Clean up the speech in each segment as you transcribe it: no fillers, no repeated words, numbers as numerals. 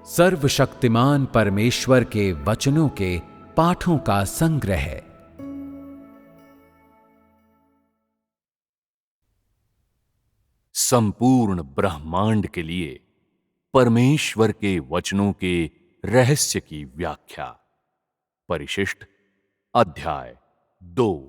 सर्वशक्तिमान परमेश्वर के वचनों के पाठों का संग्रह। संपूर्ण ब्रह्मांड के लिए परमेश्वर के वचनों के रहस्य की व्याख्या। परिशिष्ट अध्याय 2।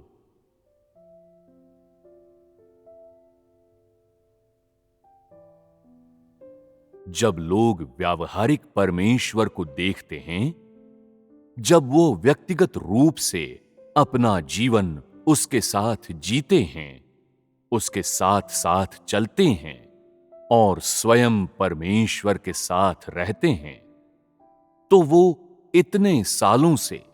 जब लोग व्यावहारिक परमेश्वर को देखते हैं, जब वो व्यक्तिगत रूप से अपना जीवन उसके साथ जीते हैं, उसके साथ साथ चलते हैं और स्वयं परमेश्वर के साथ रहते हैं, तो वो इतने सालों से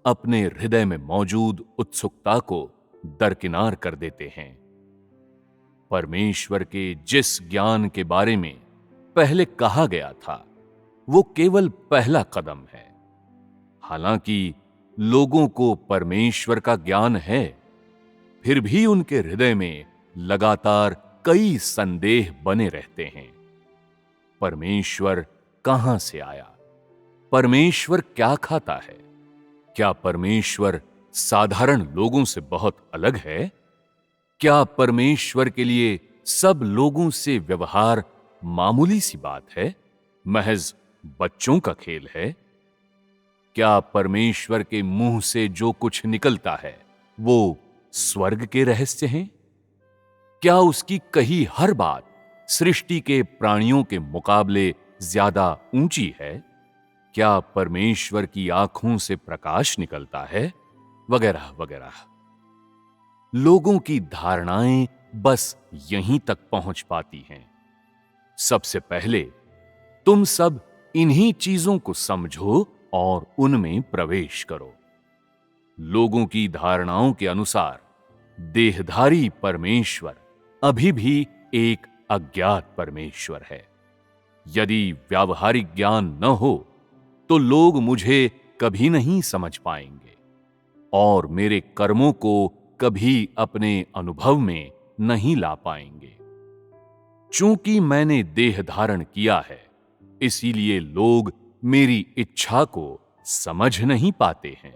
अपने हृदय में मौजूद उत्सुकता को दरकिनार कर देते हैं। परमेश्वर के जिस ज्ञान के बारे में पहले कहा गया था, वो केवल पहला कदम है। हालांकि लोगों को परमेश्वर का ज्ञान है, फिर भी उनके हृदय में लगातार कई संदेह बने रहते हैं। परमेश्वर कहां से आया? परमेश्वर क्या खाता है? क्या परमेश्वर साधारण लोगों से बहुत अलग है? क्या परमेश्वर के लिए सब लोगों से व्यवहार मामूली सी बात है, महज बच्चों का खेल है? क्या परमेश्वर के मुंह से जो कुछ निकलता है, वो स्वर्ग के रहस्य हैं? क्या उसकी कही हर बात सृष्टि के प्राणियों के मुकाबले ज्यादा ऊंची है? क्या परमेश्वर की आंखों से प्रकाश निकलता है? वगैरह वगैरह। लोगों की धारणाएं बस यहीं तक पहुंच पाती हैं। सबसे पहले तुम सब इन्हीं चीजों को समझो और उनमें प्रवेश करो। लोगों की धारणाओं के अनुसार देहधारी परमेश्वर अभी भी एक अज्ञात परमेश्वर है। यदि व्यावहारिक ज्ञान न हो तो लोग मुझे कभी नहीं समझ पाएंगे और मेरे कर्मों को कभी अपने अनुभव में नहीं ला पाएंगे। चूंकि मैंने देह धारण किया है, इसीलिए लोग मेरी इच्छा को समझ नहीं पाते हैं।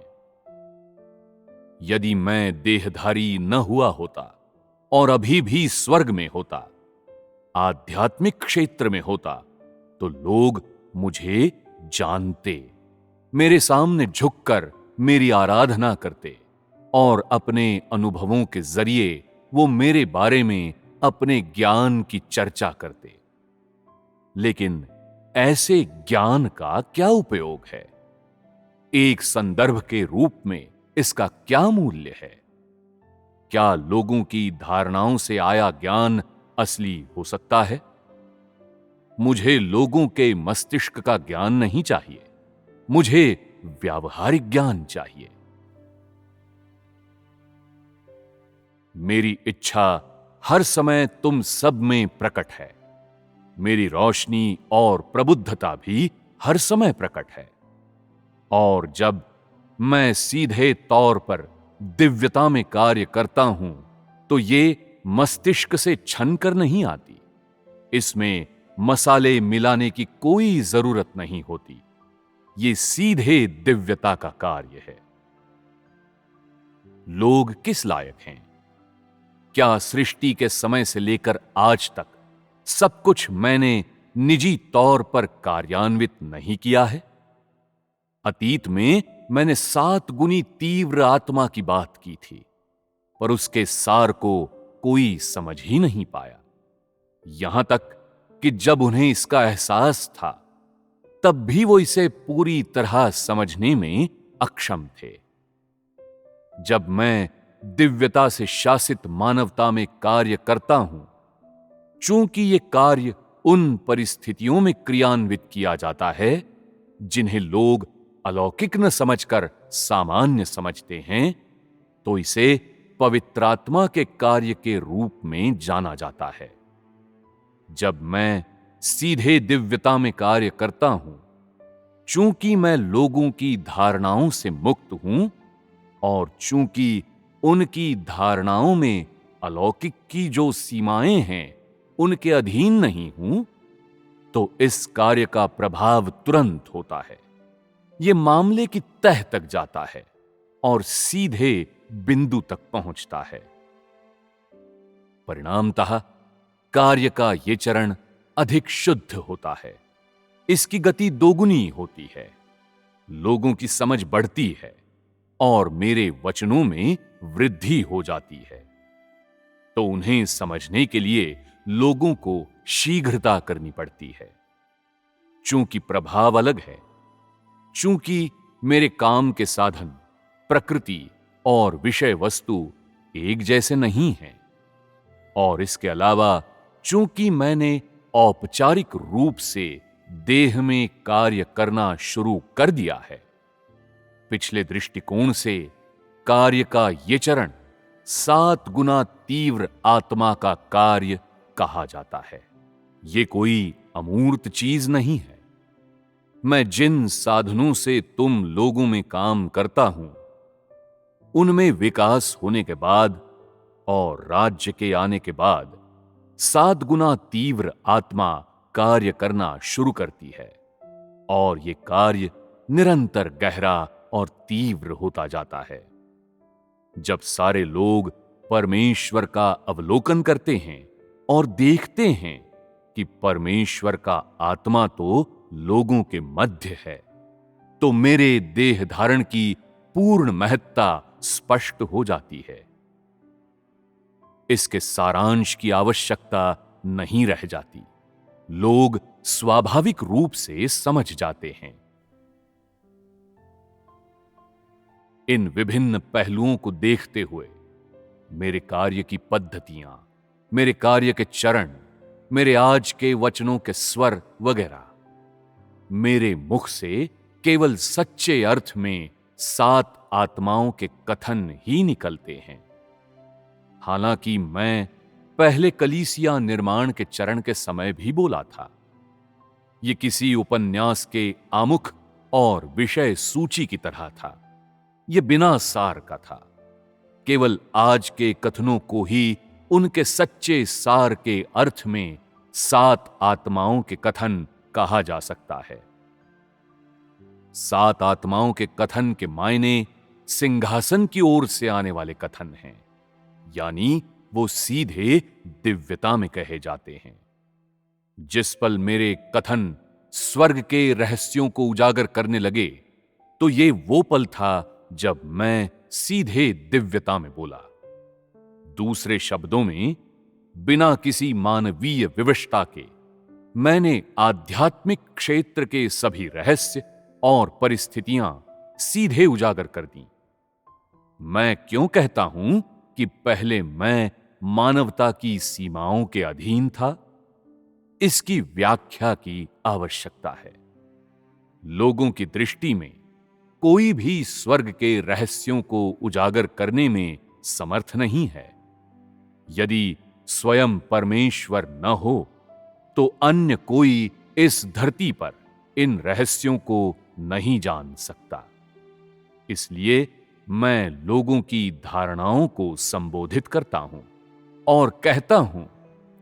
यदि मैं देहधारी न हुआ होता और अभी भी स्वर्ग में होता, आध्यात्मिक क्षेत्र में होता, तो लोग मुझे जानते, मेरे सामने झुककर मेरी आराधना करते और अपने अनुभवों के जरिए वो मेरे बारे में अपने ज्ञान की चर्चा करते। लेकिन ऐसे ज्ञान का क्या उपयोग है? एक संदर्भ के रूप में इसका क्या मूल्य है? क्या लोगों की धारणाओं से आया ज्ञान असली हो सकता है? मुझे लोगों के मस्तिष्क का ज्ञान नहीं चाहिए, मुझे व्यावहारिक ज्ञान चाहिए। मेरी इच्छा हर समय तुम सब में प्रकट है। मेरी रोशनी और प्रबुद्धता भी हर समय प्रकट है। और जब मैं सीधे तौर पर दिव्यता में कार्य करता हूं, तो ये मस्तिष्क से छन कर नहीं आती। इसमें मसाले मिलाने की कोई जरूरत नहीं होती। ये सीधे दिव्यता का कार्य है। लोग किस लायक हैं? क्या सृष्टि के समय से लेकर आज तक सब कुछ मैंने निजी तौर पर कार्यान्वित नहीं किया है? अतीत में मैंने 7 गुनी तीव्र आत्मा की बात की थी, पर उसके सार को कोई समझ ही नहीं पाया। यहां तक कि जब उन्हें इसका एहसास था, तब भी वो इसे पूरी तरह समझने में अक्षम थे। जब मैं दिव्यता से शासित मानवता में कार्य करता हूं, चूंकि ये कार्य उन परिस्थितियों में क्रियान्वित किया जाता है जिन्हें लोग अलौकिक न समझकर सामान्य समझते हैं, तो इसे पवित्रात्मा के कार्य के रूप में जाना जाता है। जब मैं सीधे दिव्यता में कार्य करता हूं, चूंकि मैं लोगों की धारणाओं से मुक्त हूं और चूंकि उनकी धारणाओं में अलौकिक की जो सीमाएं हैं, उनके अधीन नहीं हूं, तो इस कार्य का प्रभाव तुरंत होता है। यह मामले की तह तक जाता है और सीधे बिंदु तक पहुंचता है। परिणामतः कार्य का यह चरण अधिक शुद्ध होता है। इसकी गति दोगुनी होती है, लोगों की समझ बढ़ती है और मेरे वचनों में वृद्धि हो जाती है। तो उन्हें समझने के लिए लोगों को शीघ्रता करनी पड़ती है। चूंकि प्रभाव अलग है, चूंकि मेरे काम के साधन, प्रकृति और विषय वस्तु एक जैसे नहीं हैं, और इसके अलावा चूंकि मैंने औपचारिक रूप से देह में कार्य करना शुरू कर दिया है, पिछले दृष्टिकोण से कार्य का यह चरण 7 गुना तीव्र आत्मा का कार्य कहा जाता है। यह कोई अमूर्त चीज नहीं है। मैं जिन साधनों से तुम लोगों में काम करता हूं, उनमें विकास होने के बाद और राज्य के आने के बाद 7 गुना तीव्र आत्मा कार्य करना शुरू करती है, और यह कार्य निरंतर गहरा और तीव्र होता जाता है। जब सारे लोग परमेश्वर का अवलोकन करते हैं और देखते हैं कि परमेश्वर का आत्मा तो लोगों के मध्य है, तो मेरे देह धारण की पूर्ण महत्ता स्पष्ट हो जाती है। इसके सारांश की आवश्यकता नहीं रह जाती। लोग स्वाभाविक रूप से समझ जाते हैं। इन विभिन्न पहलुओं को देखते हुए मेरे कार्य की पद्धतियां, मेरे कार्य के चरण, मेरे आज के वचनों के स्वर वगैरह, मेरे मुख से केवल सच्चे अर्थ में 7 आत्माओं के कथन ही निकलते हैं। हालांकि मैं पहले कलीसिया निर्माण के चरण के समय भी बोला था। यह किसी उपन्यास के आमुख और विषय सूची की तरह था। यह बिना सार का था। केवल आज के कथनों को ही उनके सच्चे सार के अर्थ में 7 आत्माओं के कथन कहा जा सकता है। 7 आत्माओं के कथन के मायने सिंहासन की ओर से आने वाले कथन हैं, यानी वो सीधे दिव्यता में कहे जाते हैं। जिस पल मेरे कथन स्वर्ग के रहस्यों को उजागर करने लगे, तो ये वो पल था जब मैं सीधे दिव्यता में बोला। दूसरे शब्दों में, बिना किसी मानवीय विवशता के मैंने आध्यात्मिक क्षेत्र के सभी रहस्य और परिस्थितियां सीधे उजागर कर दी। मैं क्यों कहता हूं कि पहले मैं मानवता की सीमाओं के अधीन था? इसकी व्याख्या की आवश्यकता है। लोगों की दृष्टि में कोई भी स्वर्ग के रहस्यों को उजागर करने में समर्थ नहीं है। यदि स्वयं परमेश्वर न हो, तो अन्य कोई इस धरती पर इन रहस्यों को नहीं जान सकता। इसलिए मैं लोगों की धारणाओं को संबोधित करता हूं और कहता हूं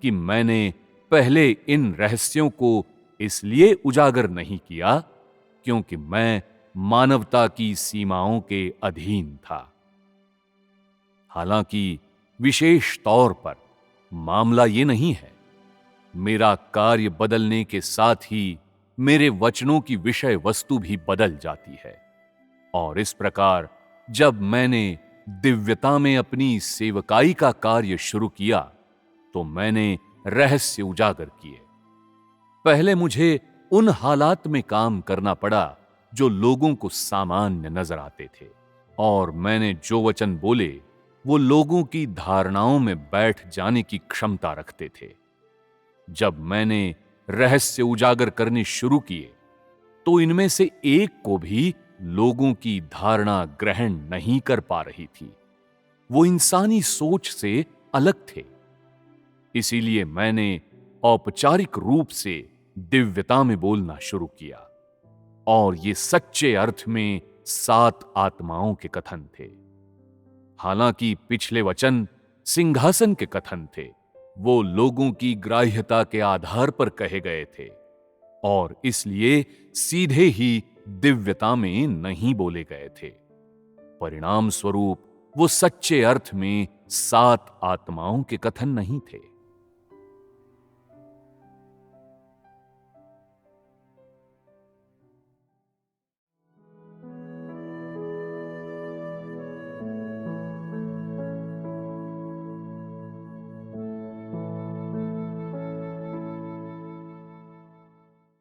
कि मैंने पहले इन रहस्यों को इसलिए उजागर नहीं किया क्योंकि मैं मानवता की सीमाओं के अधीन था। हालांकि विशेष तौर पर मामला ये नहीं है। मेरा कार्य बदलने के साथ ही मेरे वचनों की विषय वस्तु भी बदल जाती है, और इस प्रकार जब मैंने दिव्यता में अपनी सेवकाई का कार्य शुरू किया, तो मैंने रहस्य उजागर किए। पहले मुझे उन हालात में काम करना पड़ा जो लोगों को सामान्य नजर आते थे, और मैंने जो वचन बोले वो लोगों की धारणाओं में बैठ जाने की क्षमता रखते थे। जब मैंने रहस्य उजागर करने शुरू किए, तो इनमें से एक को भी लोगों की धारणा ग्रहण नहीं कर पा रही थी। वो इंसानी सोच से अलग थे। इसीलिए मैंने औपचारिक रूप से दिव्यता में बोलना शुरू किया, और ये सच्चे अर्थ में 7 आत्माओं के कथन थे। हालांकि पिछले वचन सिंहासन के कथन थे, वो लोगों की ग्राह्यता के आधार पर कहे गए थे, और इसलिए सीधे ही दिव्यता में नहीं बोले गए थे। परिणाम स्वरूप वो सच्चे अर्थ में 7 आत्माओं के कथन नहीं थे।